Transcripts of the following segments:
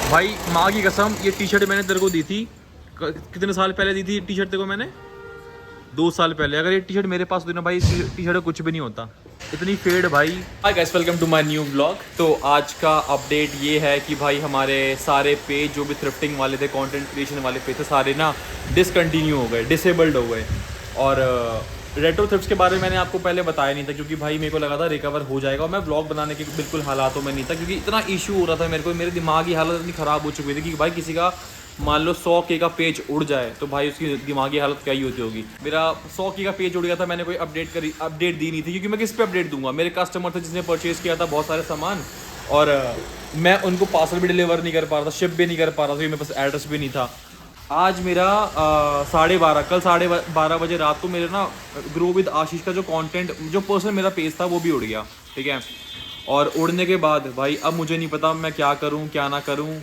भाई माँ की कसम, ये टी शर्ट मैंने तेरे को दी थी, कितने साल पहले दी थी टी शर्ट तेरे को मैंने? 2 साल पहले। अगर ये टी शर्ट मेरे पास होती ना भाई, इस टी शर्ट कुछ भी नहीं होता, इतनी फेड भाई। Hi guys, welcome to my new vlog. तो आज का अपडेट ये है कि भाई हमारे सारे पेज जो भी थ्रिफ्टिंग वाले थे, कंटेंट क्रिएशन वाले पेज थे, सारे ना डिसकंटिन्यू हो गए, डिसेबल्ड हो गए। और रेट्रो थ्रिफ्ट्स के बारे में मैंने आपको पहले बताया नहीं था, क्योंकि भाई मेरे को लगा था रिकवर हो जाएगा और मैं व्लॉग बनाने के बिल्कुल हालातों में नहीं था, क्योंकि इतना इशू हो रहा था मेरे को, मेरे दिमाग की हालत इतनी ख़राब हो चुकी थी कि भाई किसी का मान लो 100K का पेज उड़ जाए तो भाई उसकी दिमागी हालत क्या ही होती होगी। मेरा 100K का पेज उड़ गया था, मैंने कोई अपडेट दी नहीं थी, क्योंकि मैं किस पे अपडेट दूंगा। मेरे कस्टमर थे जिसने परचेज़ किया था बहुत सारे सामान, और मैं उनको पार्सल भी डिलीवर नहीं कर पा रहा था, शिप भी नहीं कर पा रहा था, क्योंकि मेरे पास एड्रेस भी नहीं था। आज मेरा 12:30 कल 12:30 बजे रात को मेरे ना ग्रो विद आशीष का जो कंटेंट, जो पर्सनल मेरा पेज था, वो भी उड़ गया, ठीक है। और उड़ने के बाद भाई अब मुझे नहीं पता मैं क्या करूं क्या ना करूं।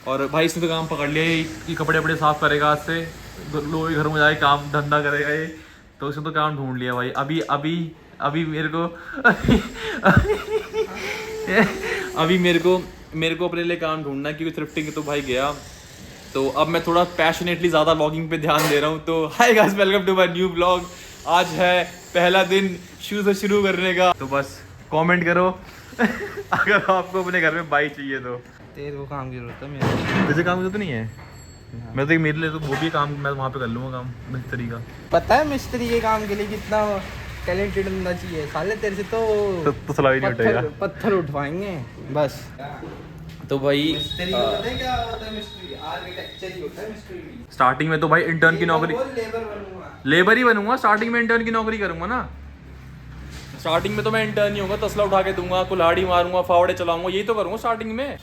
और भाई इसने तो काम पकड़ लिया, ये कपड़े वपड़े साफ़ करेगा, आज से लोग घर में जाके काम धंधा करेगा ये, तो इसने तो काम ढूंढ लिया भाई। अभी अभी अभी मेरे को अभी मेरे को अपने लिए काम ढूंढना है, क्योंकि थ्रिफ्टिंग तो भाई गया। तो अब मैं थोड़ा पैशनेटली ज़्यादा व्लॉगिंग पे ध्यान दे रहा हूँ। तो hi guys, welcome to my new vlog. आज है पहला दिन शुरू करने का, तो बस कमेंट करो अगर आपको अपने घर में बाइक चाहिए तो। तेरे को काम की जरूरत है, मेरे तुझे काम की जरूरत नहीं है? मैं तो मेरे लिए तो वो भी काम मैं वहाँ पे कर लूँगा काम, मिस्त्री का। पता है मिस्त्री के काम के लिए कितना टैलेंटेड होना चाहिए साले, तेरे से तो सलाह ही नहीं उठेगा। पत्थर उठवाएंगे बस। तो भाई मिस्त्री को पता है क्या होता है? मिस्त्री आर्किटेक्चर ही होता है मिस्त्री भी। स्टार्टिंग में तो भाई इंटर्न की नौकरी, लेबर बनूंगा, लेबर ही बनूंगा। स्टार्टिंग में इंटर्न की नौकरी करूंगा ना, स्टार्टिंग में तो मैं इंटर्न ही होगा, तसला उठा के दूंगा, कुल्हाड़ी मारूंगा, फावड़े चलाऊंगा, यही तो करूंगा स्टार्टिंग में।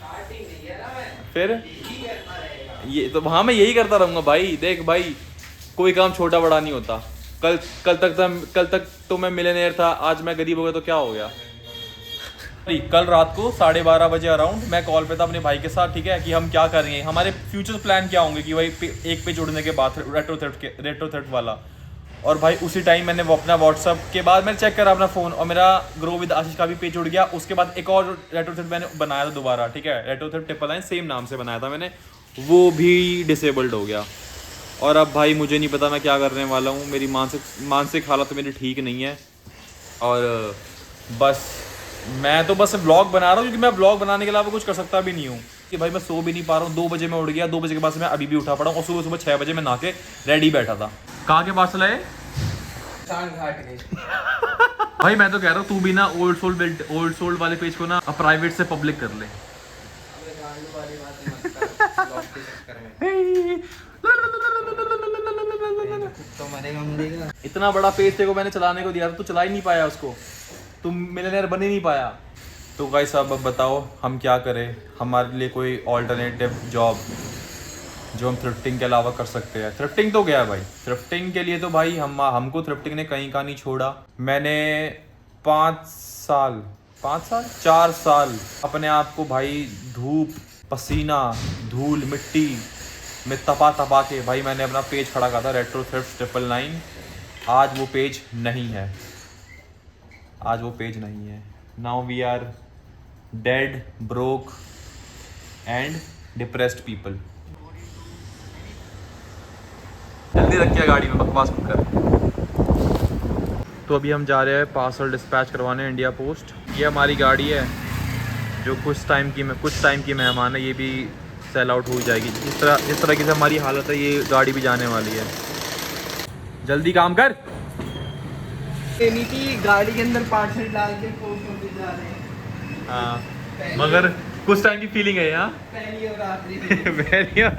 फिर ये तो हाँ, मैं यही करता रहूंगा भाई। देख भाई, कोई काम छोटा बड़ा नहीं होता। कल तक तो मैं मिलियनेयर था, आज मैं गरीब हो गया तो क्या हो गया। कल रात को 12:30 बजे अराउंड मैं कॉल पे था अपने भाई के साथ, ठीक है, कि हम क्या करेंगे, हमारे फ्यूचर प्लान क्या होंगे, कि भाई एक पे जुड़ने के बाद रेट्रो थ्रिफ्ट वाला। और भाई उसी टाइम मैंने वो अपना व्हाट्सअप के बाद मैंने चेक करा अपना फ़ोन, और मेरा ग्रो विद आशीष का भी पेज उड़ गया। उसके बाद एक और रेट्रो थ्रिफ्ट मैंने बनाया था दोबारा, ठीक है, रेट्रो थ्रिफ्ट 999 सेम नाम से बनाया था मैंने, वो भी डिसेबल्ड हो गया। और अब भाई मुझे नहीं पता मैं क्या करने वाला हूँ। मेरी मानसिक हालत मेरी ठीक नहीं है, और बस मैं तो बस व्लॉग बना रहा हूँ, क्योंकि मैं व्लॉग बनाने के अलावा कुछ कर सकता भी नहीं हूँ। कि भाई मैं सो भी नहीं पा रहा हूँ। 2 बजे मैं उठ गया, 2 बजे के बाद से मैं अभी भी उठा पड़ा हूँ, और सुबह 6 बजे मैं नहा के रेडी बैठा था। कहाँ के पार्सल है? घाट के। भाई मैं तो कह रहा हूँ तू भी ना ओल्ड सोल्ड वाले पेज को ना प्राइवेट से पब्लिक कर ले। तो मरेगा। इतना बड़ा पेज तेरे को मैंने चलाने को दिया था, तू चला ही नहीं पाया उसको, तुम मिलियनेयर बन ही नहीं पाया। तो गाइस अब बताओ हम क्या करें, हमारे लिए कोई ऑल्टरनेटिव जॉब जो हम थ्रिफ्टिंग के अलावा कर सकते हैं। थ्रिफ्टिंग तो गया भाई, थ्रिफ्टिंग के लिए तो भाई हमको थ्रिफ्टिंग ने कहीं का नहीं छोड़ा। मैंने 4 साल अपने आप को भाई धूप, पसीना, धूल, मिट्टी में तपा के भाई मैंने अपना पेज खड़ा करा था, रेट्रो थ्रिफ्ट 999। आज वो पेज नहीं है। Now we are dead, broke and depressed people. जल्दी रखिए गाड़ी में, बकवास मत कर। तो अभी हम जा रहे हैं पार्सल डिस्पैच करवाने इंडिया पोस्ट। ये हमारी गाड़ी है जो कुछ टाइम की मेहमान है, ये भी सेल आउट हो जाएगी। जिस तरह की हमारी हालत है, ये गाड़ी भी जाने वाली है। जल्दी काम कर। लेनी थी गाड़ी के अंदर, पार्सल डाल के पोस्ट ऑफिस जा रहे हैं। हाँ, मगर कुछ टाइम की फीलिंग है यहाँ। पहली और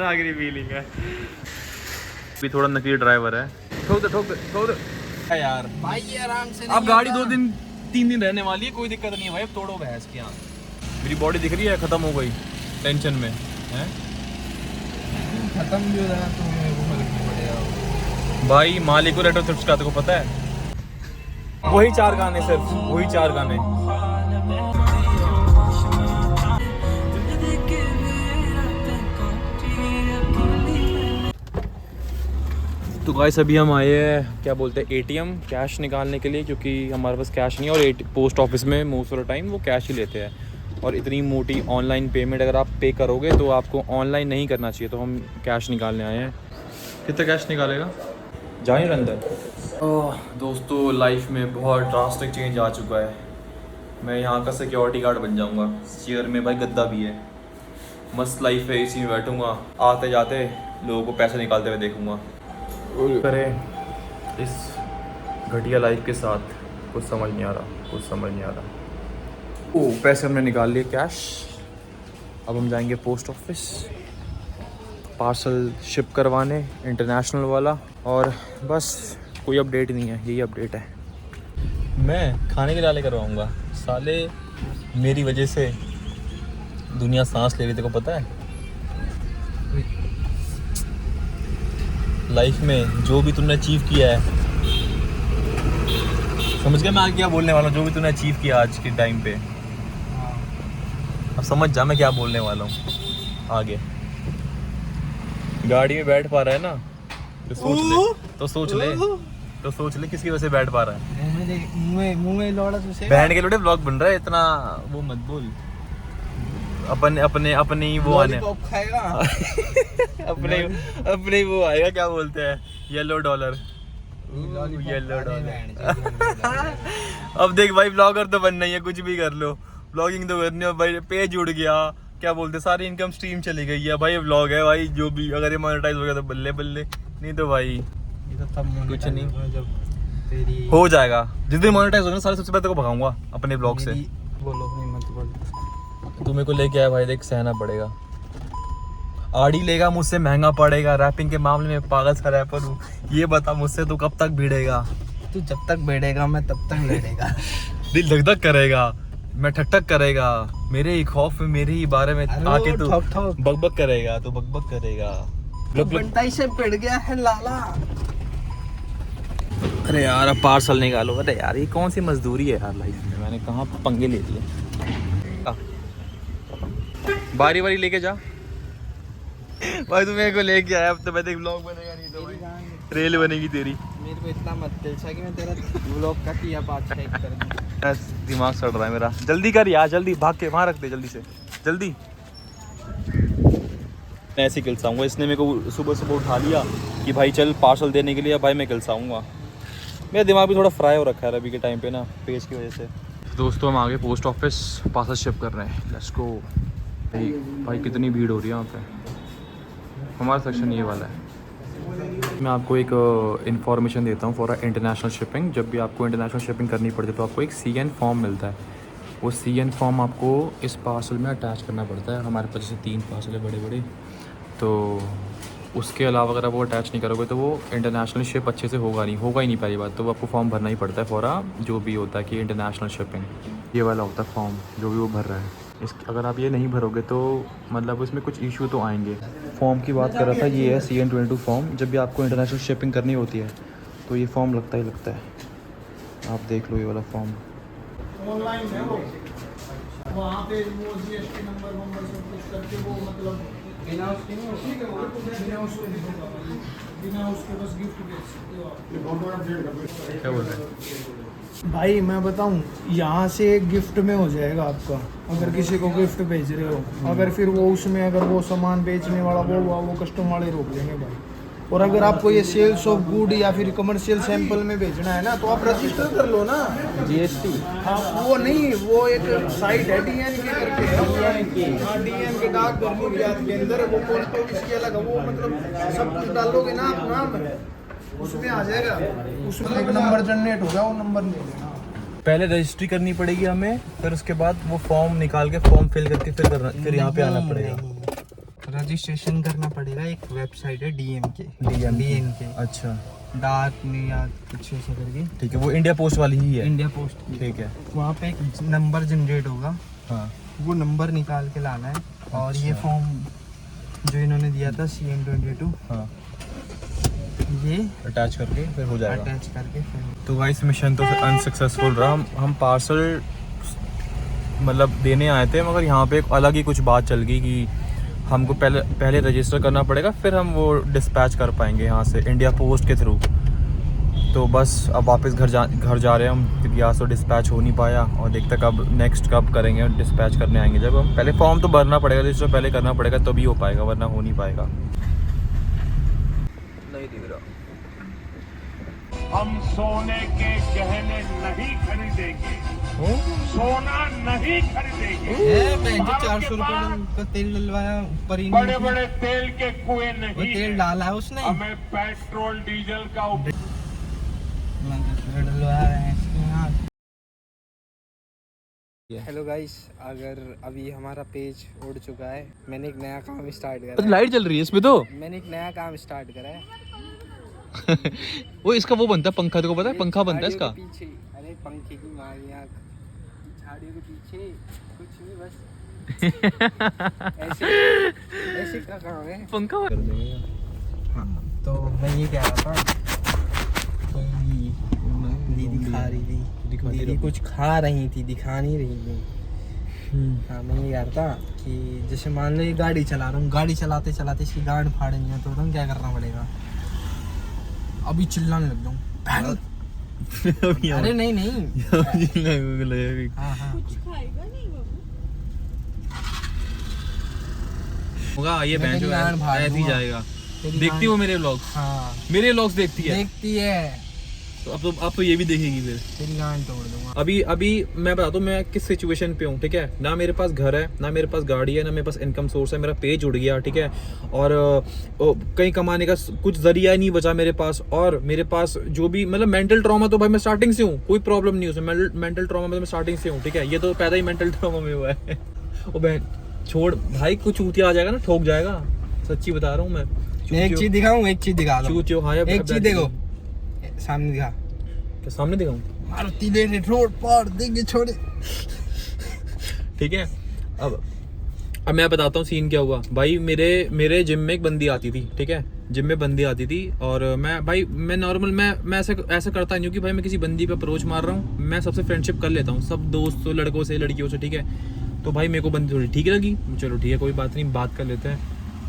आखिरी फीलिंग है। भी थोड़ा नकली ड्राइवर है। ठोक दे यार भाई, ये आराम से अब गाड़ी 2-3 दिन रहने वाली है, कोई दिक्कत नहीं है भाई। अब तोड़ो भैंस की। यहाँ मेरी बॉडी दिख रही है, खत्म हो गई, टेंशन में है। खत्म भी हो जाना तो मेरे को फर्क नहीं पड़ेगा भाई। मालिक को रेट्रो थ्रिफ्ट्स का तेरे को पता है, वही 4 गाने, सिर्फ वही 4 गाने। तो गाइस अभी हम आए हैं, क्या बोलते हैं, ATM कैश निकालने के लिए, क्योंकि हमारे पास कैश नहीं है, और पोस्ट ऑफिस में मोस्ट ऑफ द टाइम वो कैश ही लेते हैं। और इतनी मोटी ऑनलाइन पेमेंट अगर आप पे करोगे तो आपको ऑनलाइन नहीं करना चाहिए। तो हम कैश निकालने आए हैं। कितना कैश निकालेगा? जाए अंदर। दोस्तों लाइफ में बहुत ड्रास्टिक चेंज आ चुका है। मैं यहाँ का सिक्योरिटी गार्ड बन जाऊँगा। चेयर में भाई गद्दा भी है। मस्त लाइफ है, इसी में बैठूँगा, आते जाते लोगों को पैसे निकालते हुए देखूँगा। करें इस घटिया लाइफ के साथ कुछ समझ नहीं आ रहा। ओह पैसे हमने निकाल लिए कैश। अब हम जाएंगे पोस्ट ऑफिस पार्सल शिप करवाने, इंटरनेशनल वाला। और बस कोई अपडेट नहीं है, यही अपडेट है। मैं खाने के डाले करवाऊँगा। साले मेरी वजह से दुनिया सांस ले रही, तेरे को पता है? लाइफ में जो भी तुमने अचीव किया है, समझ गया मैं आगे क्या बोलने वाला हूँ? जो भी तूने अचीव किया आज के टाइम पे, अब समझ जा मैं क्या बोलने वाला हूँ आगे। गाड़ी में बैठ पा रहा है ना, तो सोच ले किसकी वजह से बैठ पा रहा है। मुंह में लौड़ा तुझे बहन के लोटे ब्लॉग बन रहा है, इतना वो मत बोल। अपने ही वो आने खाएगा अपने ही वो आएगा, क्या बोलते हैं, येलो डॉलर। अब देख भाई ब्लॉगर तो बनना ही है, कुछ भी कर लो, ब्लॉगिंग तो करनी है भाई। पेज जुड़ गया, क्या बोलते, सारी इनकम स्ट्रीम चली गई है भाई। ब्लॉग है भाई, जो भी अगर ये मोनेटाइज हो गया तो बल्ले बल्ले, नहीं तो भाई ये तो तब कुछ नहीं जब तेरी हो जाएगा। जिस दिन मोनेटाइज होगा सारे सबसे पहले तेरे को भगाऊंगा अपने ब्लॉग से। बोलो नहीं मत बोल। तुम्हें को लेके आया भाई, देख सहना पड़ेगा। आड़ी लेगा मुझसे महंगा पड़ेगा। रैपिंग के मामले में पागल सा रैपर हूँ। ये बता मुझसे तू कब तक भिड़ेगा? तू जब तक बैठेगा मैं तब तक लड़ेगा। दिल धक धक करेगा, मैं ठक ठक करेगा। मेरे ही खौफ में, मेरे ही बारे में आके तू बकबक करेगा, तो बकबक करेगा। बंटाई से पिट गया है लाला। अरे यार अब पार्सल निकालो। अरे यार ये कौन सी मजदूरी है यार लाइफ में, मैंने कहाँ पंगे ले लिए। बारी बारी लेके जा भाई, तू मेरे को लेके आया। अब तो मैं देख ब्लॉग बनेगा, नहीं तो भाई रेल बनेगी तेरी। मेरे को इतना मत दिलसा कि मैं तेरा ब्लॉग का किया पार्ट चेक कर दूं। दिमाग सड़ रहा है मेरा। जल्दी कर यार, जल्दी भाग के वहाँ रख दे, जल्दी से जल्दी। मैं ऐसे खिलसाऊँगा। इसने मेरे को सुबह सुबह उठा लिया कि भाई चल पार्सल देने के लिए। भाई मैं खिलसाऊँगा। मेरा दिमाग भी थोड़ा फ्राई हो रखा है अभी के टाइम पे ना, पेज की वजह से। दोस्तों हम आगे पोस्ट ऑफिस पार्सल शिप कर रहे हैं। Let's go. भाई कितनी भीड़ हो रही है यहाँ पे। हमारा सेक्शन ये वाला है। मैं आपको एक इन्फॉर्मेशन देता हूँ फॉर इंटरनेशनल शिपिंग। जब भी आपको इंटरनेशनल शिपिंग करनी पड़ती है तो आपको एक CN फॉर्म मिलता है। वो CN फॉर्म आपको इस पार्सल में अटैच करना पड़ता है। हमारे पास जैसे 3 पार्सल है बड़े बड़े, तो उसके अलावा अगर आप वो अटैच नहीं करोगे तो वो इंटरनेशनल शिप अच्छे से होगा ही नहीं पहली बात। तो वो आपको फॉर्म भरना ही पड़ता है फॉर जो भी होता है कि इंटरनेशनल शिपिंग। ये वाला होता है फॉर्म जो भी वो भर रहा है। अगर आप ये नहीं भरोगे तो मतलब उसमें कुछ इशू तो आएंगे। फॉर्म की बात कर रहा था, ये है CN22 फॉर्म। जब भी आपको इंटरनेशनल शिपिंग करनी होती है तो ये फॉर्म लगता है। आप देख लो ये वाला फॉर्म। ऑनलाइन है वो, वहाँ पे वो GST नंबर सब कुछ करके वो मतलब बिना उसके नहीं बिना उसके बस गिफ्ट भेज सकते हो आप। क्या बोल रहे हैं भाई मैं बताऊं, यहाँ से एक गिफ्ट में हो जाएगा आपका। अगर किसी को गिफ्ट भेज रहे हो, अगर फिर वो उसमें अगर वो सामान बेचने वाला वो कस्टम वाले रोक लेंगे भाई। और अगर आपको ये सेल्स ऑफ गुड या फिर कमर्शियल सैंपल में भेजना है ना तो आप रजिस्टर कर लो ना GST। हाँ वो नहीं, वो एक साइट है DN के करके है। हाँ DN के डाक घर मुहैयात के अंदर वो पोस्ट ऑफिस की अलग है। वो मतलब सब कुछ डालोगे ना आप नाम उसमें आ जाएगा। उसमें एक नंबर जनरेट होगा, वो नंबर ले लेना। पहले रजिस्ट्री करनी पड़ेगी हमें, फिर उसके बाद वो फॉर्म निकाल के फॉर्म फिल करके फिर यहाँ पे आना पड़ेगा। रजिस्ट्रेशन करना पड़ेगा। एक वेबसाइट है DN के। अच्छा डाक में या कुछ ऐसा करके। ठीक है, वो इंडिया पोस्ट वाली ही है। इंडिया पोस्ट की। ठीक है। वहाँ पे एक नंबर जनरेट होगा। हाँ वो नंबर निकाल के लाना है। और ये फॉर्म जो इन्होंने दिया था CN22, हाँ ये अटैच करके फिर हो जाएगा। अटैच करके फिर। तो गाइस मिशन तो अनसक्सेसफुल रहा। हम पार्सल मतलब देने आए थे, मगर यहाँ पे एक अलग ही कुछ बात चल गई कि हमको पहले रजिस्टर करना पड़ेगा, फिर हम वो डिस्पैच कर पाएंगे यहाँ से इंडिया पोस्ट के थ्रू। तो बस अब वापस घर जा रहे हैं हम, क्योंकि आज तो डिस्पैच हो नहीं पाया। और देखते कब नेक्स्ट कब करेंगे, डिस्पैच करने आएंगे जब हम। पहले फॉर्म तो भरना पड़ेगा, इससे पहले करना पड़ेगा तभी हो पाएगा, वरना हो नहीं पाएगा। नहीं दिख रहा। हम सोने के गहने नहीं खरीदेंगे, सोना नहीं खरीदेंगे। मैं जो 400 रुपए का तेल डलवाया ऊपर ही बड़े बड़े तेल के कुएं नहीं, वो तेल डाला है उसने, हमें पेट्रोल डीजल का डलवाया है इसके यहाँ। हेलो गाइस, अगर अभी हमारा पेज उड़ चुका है, मैंने एक नया काम स्टार्ट करा है। लाइट चल रही है इसमें तो। मैंने एक नया काम स्टार्ट करा है। वो इसका वो बनता है पंखा, तेरे को पता है पंखा बनता है इसका। पीछे अरे पंखे की मारियाँ झाड़ियों के पीछे कुछ नहीं, बस ऐसे ऐसे का काम है। पंखा कर देंगे। हाँ, तो मैं ये कह रहा था कि दीदी खा रही थी, दीदी कुछ खा रही थी, दिखा नहीं रही थी। हाँ, मैं ये कह रहा था कि जैसे मान लो ये गाड़ी चला रहा हूँ, गाड़ी चलाते चलाते इसकी गांड फाड़ेंगे है, तो क्या करना पड़ेगा? अभी चिल्लाने लग जाऊँ। अरे नहीं नहीं हाँ हाँ होगा ये मैं बहन जो तेरी गांड फाड़ ऐसे ही दूंगा। जाएगा। तेरी देखती गांड- हो मेरे व्लॉग्स? हाँ मेरे व्लॉग्स देखती है देखती है, तो अब तो ये भी देखेगी फिर। तेरी गांड तोड़ दूंगा। अभी मैं बताता हूँ मैं किस सिचुएशन पे हूँ, ठीक है। ना मेरे पास घर है, ना मेरे पास गाड़ी है, ना मेरे पास इनकम सोर्स है। मेरा पेज उड़ गया, ठीक है। और कहीं कमाने का कुछ जरिया नहीं बचा मेरे पास। और मेरे पास जो भी मतलब मेंटल ट्रॉमा तो भाई मैं स्टार्टिंग से हूँ, कोई प्रॉब्लम नहीं है उसमें। मेंटल ट्रॉमा में तो मैं स्टार्टिंग से हूँ, ठीक है। ये तो पैदा ही मेंटल ट्रॉमा में हुआ है। ओ बहन छोड़ भाई, कुछ चूतिया आ जाएगा ना, ठोक जाएगा, सच्ची बता रहा हूँ मैं। एक चीज दिखाऊं, एक चीज दिखा दो। चूतियो हाँ, एक चीज देखो, सामने दिखा। क्या सामने दिखाऊं? मारुति ले रोड पर देंगे छोड़े। ठीक है। अब मैं बताता हूँ सीन क्या हुआ भाई। मेरे जिम में एक बंदी आती थी, ठीक है। जिम में बंदी आती थी और मैं नॉर्मल मैं ऐसा करता नहीं हूँ कि भाई मैं किसी बंदी पे अप्रोच मार रहा हूँ। मैं सबसे फ्रेंडशिप कर लेता हूँ, सब दोस्तों, लड़कों से, लड़कियों से, ठीक है। तो भाई मेरे को बंदी थोड़ी ठीक लगी, चलो ठीक है कोई बात नहीं, बात कर लेते हैं।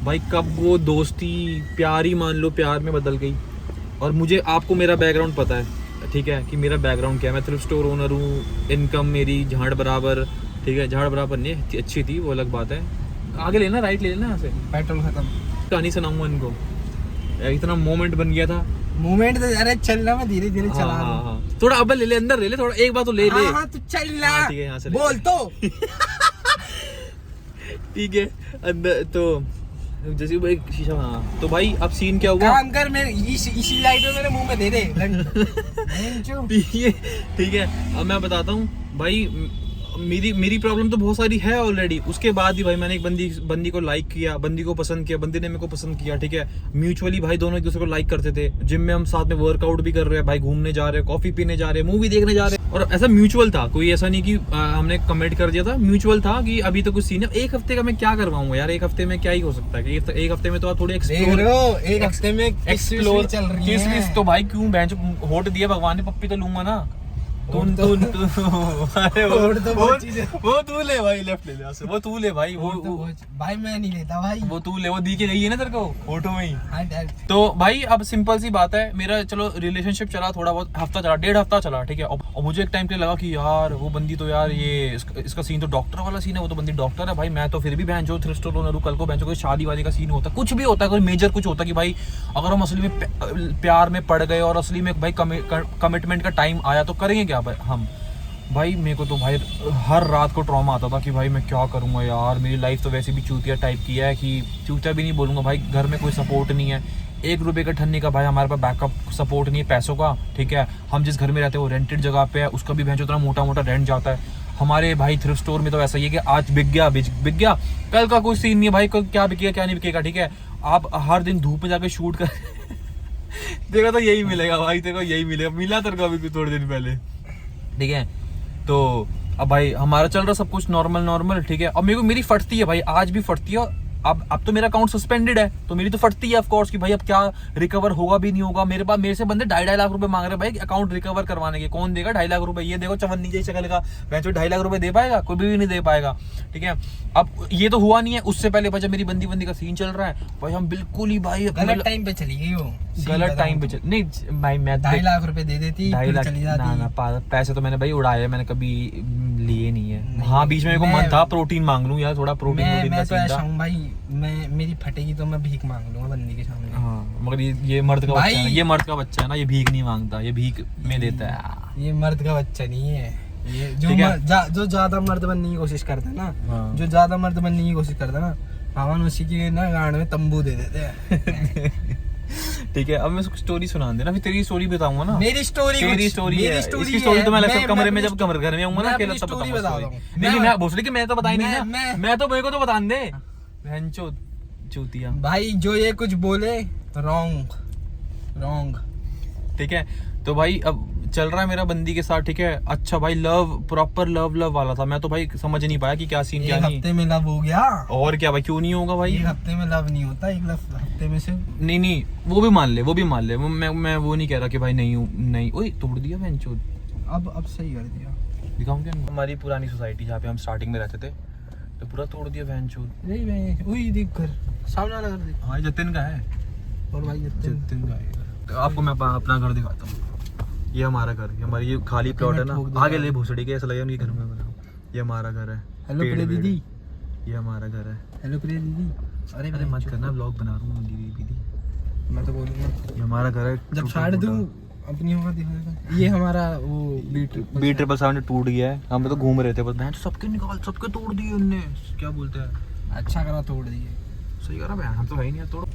भाई कब वो दोस्ती प्यार ही मान लो प्यार में बदल गई। और मुझे आपको मेरा बैकग्राउंड पता है, ठीक है, कि मेरा बैकग्राउंड क्या है। मैं थ्रिफ्ट स्टोर ओनर हूँ, इनकम मेरी झाड़ बराबर, ठीक है। झाड़ बराबर नहीं अच्छी थी, वो अलग बात है। आगे लेना, राइट ले लेना यहाँ से। पेट्रोल खत्म। कहानी सुनाऊंगा इनको, इतना मोमेंट बन गया था। मूवमेंट तो अरे चल रहा, मैं धीरे धीरे चला रहा हूँ। हाँ। थोड़ा अब ले ले, अंदर ले ले थोड़ा, एक बार तो ले ले। हाँ, तू चल रहा। हाँ, ठीक है, यहाँ से ले। बोल तो। ठीक है अंदर तो जैसे वो एक शीशा। हाँ तो भाई अब सीन क्या हुआ? काम कर, मेरे इसी लाइट में मेरे मुंह में दे दे। ठीक है अब मैं बताता हूँ भाई। मेरी प्रॉब्लम तो बहुत सारी है ऑलरेडी। उसके बाद ही भाई मैंने एक बंदी को लाइक किया, बंदी को पसंद किया, बंदी ने मेरे को पसंद किया, ठीक है। म्यूचुअली भाई दोनों एक दूसरे को लाइक करते थे। जिम में हम साथ में वर्कआउट भी कर रहे हैं भाई, घूमने जा रहे हैं, कॉफी पीने जा रहे हैं, मूवी देखने जा रहे हैं। और ऐसा म्यूचुअल था, कोई ऐसा नहीं कि हमने कमेंट कर दिया था। म्यूचुअल था कि अभी तो कुछ सीन है। एक हफ्ते का मैं क्या करवाऊंगा यार, एक हफ्ते में क्या ही हो सकता है। एक हफ्ते में तो आप थोड़ी एक्सप्लोर, एक हफ्ते में एक्सप्लोर चल रही है। तो भाई क्यों बेंच होट दिया भगवान ने, पप्पी तो लूंगा ना। वो तू ले भाई, लेफ्ट ले ले, वो तू ले भाई, वो भाई मैं नहीं लेता भाई, वो तू ले, वो दी के गई है ना तेरे को फोटो में ही। हाँ, तो भाई अब सिंपल सी बात है, मेरा चलो रिलेशनशिप चला थोड़ा बहुत, हफ्ता चला, 1.5 हफ्ता चला, ठीक है। और मुझे एक टाइम पे लगा कि यार वो बंदी तो यार ये इसका सीन तो डॉक्टर वाला सीन है, वो तो बंदी डॉक्टर है भाई। मैं तो फिर भी बहन जो थ्रिफ्ट स्टोर ओनर हूं, कल को बहन जो कोई शादी वादी का सीन होता, कुछ भी होता है, कोई मेजर कुछ होता कि भाई अगर हम असली में प्यार में पड़ गए और असली में भाई कमिटमेंट का टाइम आया तो करेंगे क्या हम। भाई मेरे को तो भाई हर रात को ट्रॉमा आता था कि भाई मैं क्या करूँगा यार, मेरी लाइफ तो वैसे भी चूतिया टाइप की है, कि चूतिया भी नहीं बोलूँगा भाई, घर में कोई सपोर्ट नहीं है, 1 रुपये का ठन्ने का भाई हमारे पास बैकअप सपोर्ट नहीं है पैसों का, ठीक है। हम जिस घर में रहते हैं वो रेंटेड जगह पे है, उसका भी भैंस उतना मोटा मोटा रेंट जाता है। हमारे भाई थ्रिफ्ट स्टोर में तो ऐसा ही है कि आज बिक गया, कल का कोई सीन नहीं है भाई, कल क्या बिकेगा क्या नहीं बिकेगा, ठीक है। आप हर दिन धूप में जाके शूट कर देखो तो यही मिलेगा भाई, देखो यही मिलेगा, मिला तेरे को अभी थोड़े दिन पहले, ठीक है। तो अब भाई हमारा चल रहा सब कुछ नॉर्मल, ठीक है। और मेरी फटती है भाई, आज भी फटती है। अब तो मेरा अकाउंट सस्पेंडेड है, तो मेरी तो फटती है ऑफ कोर्स कि भाई अब क्या रिकवर होगा भी नहीं होगा। मेरे से बंदे 2.5 लाख रुपए मांग रहे भाई अकाउंट रिकवर करवाने के। कौन देगा 2.5 लाख रुपए? ये देखो चवन्नी जैसी शक्ल का, मैं 2.5 लाख रुपए दे पाएगा? कोई भी नहीं दे पाएगा, ठीक है। अब ये तो हुआ नहीं है, उससे पहले भाई जब मेरी बंदी का सीन चल रहा है भाई, हम बिल्कुल ही भाई गलत टाइम पे चली गई वो, गलत टाइम पे नहीं भाई। मैं 2.5 लाख रुपए दे देती, 2.5 लाख चली जाती। ना पैसे तो मैंने भाई उड़ाए, मैंने कभी लिए नहीं है। हाँ बीच में मेरे को मन था प्रोटीन मांग लूं यार, थोड़ा प्रोटीन मैं तो ऐसा हूँ भाई, मैं मेरी फटेगी तो मैं भीख मांग लूंगा बंदी के सामने। हाँ मगर ये मर्द का बच्चा है, ये मर्द का बच्चा है ना, ये भीख नहीं मांगता, ये भीख में देता है। ये मर्द का बच्चा नहीं है, ये जो ज्यादा मर्द बनने की कोशिश करता है ना, हाँ। जो ज्यादा मर्द बनने की कोशिश करता है ना, हम उसी की ना गांड में तंबू दे देते हैं। ठीक है, अब मैं उसको स्टोरी सुना देना, फिर तेरी स्टोरी बताऊंगा ना। मेरी स्टोरी है, इसकी स्टोरी तो मैं लगता कमरे में जब घर में आऊंगा ना अकेला तब बताऊंगा। नहीं मैं भोसड़ी कि मैं तो बताई नहीं ना, मैं तो मेरे को तो बता दे बहनचो चूतिया भाई, जो ये कुछ बोले रॉन्ग। ठीक है, तो भाई अब चल रहा है मेरा बंदी के साथ, ठीक है। अच्छा भाई लव, प्रॉपर लव वाला था। मैं तो भाई समझ नहीं पाया कि क्या सीन क्या नहीं। हफ्ते में लव हो गया और क्या भाई, क्यों नहीं होगा भाई? एक हफ्ते में लव नहीं होता, एक हफ्ते में से नहीं वो भी मान ले मैं वो नहीं कह रहा कि भाई नहीं। ओए तोड़ दिया बहनचोद। अब सही कर दिया। दिखाऊं क्या? हमारी पुरानी सोसाइटी जहाँ पे हम स्टार्टिंग में रहते थे, तो पूरा तोड़ दिया बहनचोद। वही देख घर सामने वाला घर देख। हाँ जतिन का है, और भाई जतिन का है। तो आपको मैं अपना घर दिखाता हूँ। ये हमारा घर, हमारी ये खाली प्लॉट है ना, आगे ले भोसड़ी के, ऐसा लगे उनके घर में बनाओ। ये हमारा घर है। हेलो प्रिय दीदी, ये हमारा घर है। हेलो प्रिय दीदी। अरे मत करना, ब्लॉग बना रहा हूँ दीदी। मैं तो बोलूँगा ये हमारा घर है। जब छाड़ दूँ अपनी होगा दिखाएगा। ये हमारा वो B777 टूट गया है। हम तो घूम रहे थे बस, बहन सबके तोड़ दिए उनने। क्या बोलते हैं, अच्छा करा तोड़ दिए, सही करा बहन, हम तो है ही नहीं तोड़।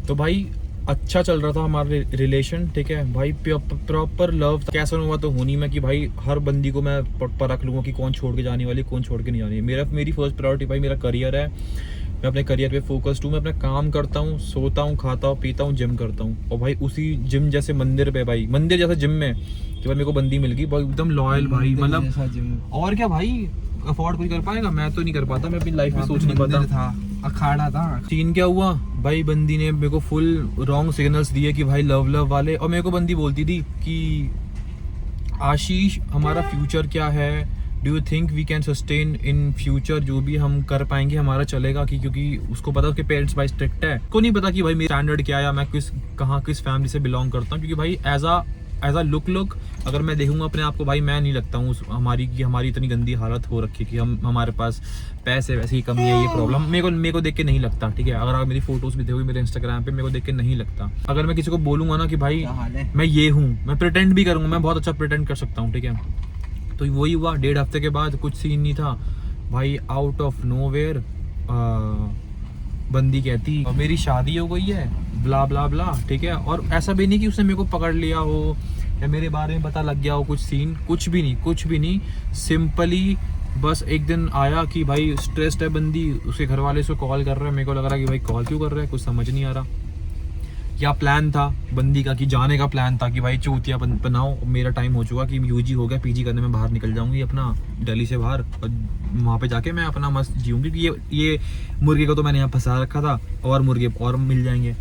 तो भाई अच्छा चल रहा था हमारा रिलेशन, ठीक है भाई, प्रॉपर लव। कैसा हुआ तो होनी मैं कि भाई हर बंदी को मैं परख लूंगा कि कौन छोड़ के जाने वाली, कौन छोड़ के नहीं जानी। मेरी फर्स्ट प्रायोरिटी भाई मेरा करियर है। मैं अपने करियर पे फोकस्ड हूँ। मैं अपना काम करता हूँ, सोता हूँ, खाता हूँ, पीता हूँ, जिम करता हूँ। और भाई उसी जिम जैसे मंदिर पे भाई, मंदिर जैसे जिम में कि भाई मेरे को बंदी मिल गई बहुत एकदम लॉयल भाई, मतलब और क्या भाई, अफोर्ड कोई कर पाएगा? मैं तो नहीं कर पाता, मैं अपनी लाइफ में सोच नहीं पाता था, अखाड़ा था। सीन क्या हुआ भाई, बंदी ने मेरे को फुल रॉन्ग सिग्नल्स दिए कि भाई लव वाले। और मेरे को बंदी बोलती थी कि आशीष हमारा फ्यूचर क्या है, do you think we can sustain in future, जो भी हम कर पाएंगे हमारा चलेगा कि, क्योंकि उसको पता उसके पेरेंट्स भाई स्ट्रिक्ट है। को नहीं पता कि भाई मेरा स्टैंडर्ड क्या है, या मैं किस फैमिली से बिलोंग करता हूँ। क्योंकि भाई एज अ लुक अगर मैं देखूंगा अपने आप को भाई, मैं नहीं लगता हूँ हमारी इतनी गंदी हालत हो रखी है कि हमारे पास पैसे वैसे ही कमी है, ये प्रॉब्लम मेरे को देख के नहीं लगता, ठीक है। अगर आप मेरी फोटोज भी देखोगे मेरे इंस्टाग्राम पे, मेरे को देख के नहीं लगता। अगर मैं किसी को बोलूंगा ना कि भाई मैं ये हूँ, मैं प्रिटेंड भी करूंगा, मैं बहुत अच्छा प्रिटेंड कर सकता हूँ, ठीक है। तो वही हुआ, 1.5 हफ्ते के बाद कुछ सीन नहीं था भाई, आउट ऑफ नोवेयर बंदी कहती और मेरी शादी हो गई है, ब्ला ब्ला ब्ला, ठीक है। और ऐसा भी नहीं कि उसने मेरे को पकड़ लिया हो या मेरे बारे में पता लग गया हो कुछ सीन, कुछ भी नहीं। सिंपली बस एक दिन आया कि भाई स्ट्रेस्ड है बंदी, उसके घर वाले उसको कॉल कर रहे हैं। मेरे को लग रहा है कि भाई कॉल क्यों कर रहे हैं, कुछ समझ नहीं आ रहा। क्या प्लान था बंदी का कि जाने का प्लान था कि भाई चूतिया बनाओ, मेरा टाइम हो चुका कि यूजी हो गया, पीजी करने में बाहर निकल जाऊंगी अपना दिल्ली से बाहर, और वहाँ पे जाके मैं अपना मस्त जीऊंगी। क्योंकि ये मुर्गे को तो मैंने यहाँ फंसा रखा था, और मुर्गे और मिल जाएंगे।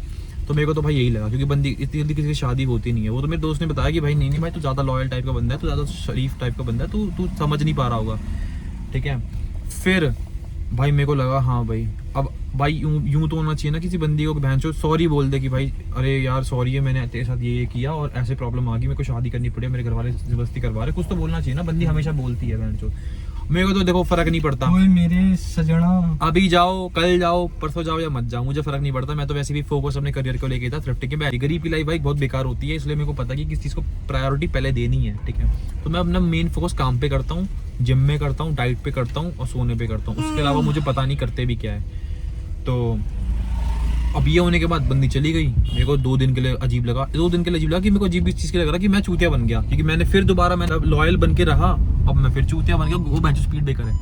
तो मेरे को तो भाई यही लगा, क्योंकि बंदी इतनी जल्दी किसी की शादी होती नहीं है। वो तो मेरे दोस्त ने बताया कि भाई नहीं भाई, तू ज़्यादा लॉयल टाइप का बंदा है, तू ज़्यादा शरीफ टाइप का बंदा है, तू समझ नहीं पा रहा होगा, ठीक है। फिर भाई मेरे को लगा हाँ भाई, अब भाई यूं तो होना चाहिए ना किसी बंदी को, बहन चो सॉरी बोल दे कि भाई अरे यार सॉरी है, मैंने तेरे साथ ये किया और ऐसे प्रॉब्लम आ गई, मेरे को शादी करनी पड़ी, मेरे घर वाले जबरदस्ती करवा रहे। कुछ तो बोलना चाहिए ना, बंदी हमेशा बोलती है बहन चो। मेरे को तो देखो फर्क नहीं पड़ता, मेरे सजना अभी जाओ, कल जाओ, परसों जाओ या मत जाओ, मुझे फर्क नहीं पड़ता। मैं तो वैसे भी फोकस अपने करियर को लेके था, थ्रिफ्टिंग के। गरीब की लाइफ भाई बहुत बेकार होती है, इसलिए मेरे को पता है कि किस चीज़ को प्रायोरिटी पहले देनी है, ठीक है। तो मैं अपना मेन फोकस काम पे करता हूँ, जिम में करता हूँ, डाइट पे करता हूँ और सोने पे करता हूँ। उसके अलावा मुझे पता नहीं करते भी क्या है। तो अब ये होने के बाद बंदी चली गई। मेरे को 2 दिन के लिए अजीब लगा, कि मेरे को अजीब इस चीज़ के लग रहा कि मैं चूतिया बन गया, क्योंकि मैंने फिर दोबारा मैं लॉयल बन के रहा, अब मैं फिर चूतिया बन गया। वो बेंच स्पीड ब्रेकर है,